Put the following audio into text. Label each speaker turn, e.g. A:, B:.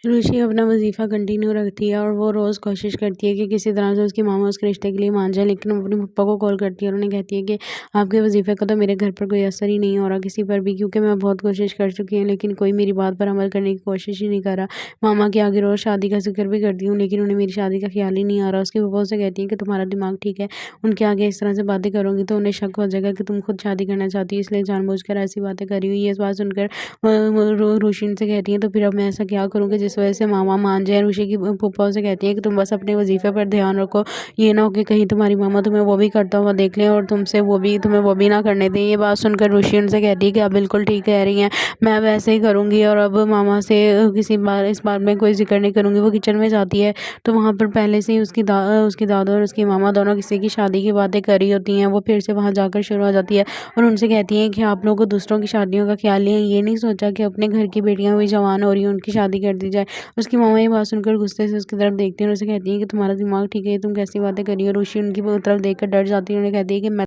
A: रुचि अपना वज़ीफ़ा कंटिन्यू रखती है और वो रोज़ कोशिश करती है कि किसी तरह से उसकी मामा उसके रिश्ते के लिए मान जाए, लेकिन वो अपने पप्पा को कॉल करती है और उन्हें कहती है कि आपके वज़ीफ़े का तो मेरे घर पर कोई असर ही नहीं हो रहा किसी पर भी, क्योंकि मैं बहुत कोशिश कर चुकी हूँ लेकिन कोई मेरी बात पर अमल करने की कोशिश ही नहीं कर रहा। मामा के आगे रोज़ शादी का ज़िक्र भी करती हूँ लेकिन उन्हें मेरी शादी का ख़्याल ही नहीं आ रहा। उसकी फूफा उससे कहती हैं कि तुम्हारा दिमाग ठीक है, उनके आगे इस तरह से बातें करोगी तो उन्हें शक हो जाएगा कि तुम खुद शादी करना चाहती हो, इसलिए जानबूझकर ऐसी बातें कर रही हो। ये बात सुनकर रोशिनी से कहती हैं तो फिर अब मैं ऐसा क्या करूँ कि जिस वजह से मामा मान जाए। रुचि की फूफा उसे कहती है कि तुम बस अपने वजीफे पर ध्यान रखो, ये ना हो कि कहीं तुम्हारी मामा तुम्हें वो भी करता हुआ देख लें और तुमसे तुम्हें वो भी ना करने दें। ये बात सुनकर रुचि उनसे कहती है कि आप बिल्कुल ठीक कह रही हैं, मैं वैसे ही करूँगी और अब मामा से किसी बार इस बात में कोई जिक्र नहीं करूँगी। वो किचन में जाती है तो वहाँ पर पहले से ही उसकी दादा और उसकी मामा दोनों किसी की शादी की बातें कर रही होती हैं। वो फिर से वहाँ जाकर शुरू हो जाती है और उनसे कहती हैं कि आप लोगों को दूसरों की शादियों का ख्याल नहीं है, ये नहीं सोचा कि अपने घर की बेटियां भी जवान हो रही हैं, उनकी शादी कर दी जाए। उसकी मामा ये बात सुनकर गुस्से से उसकी तरफ देखती हैं और उसे कहती हैं कि तुम्हारा दिमाग ठीक है, तुम कैसी बातें कर रही हो। रुचि उनकी तरफ देखकर डर जाती है, उन्हें कहती है कि मैं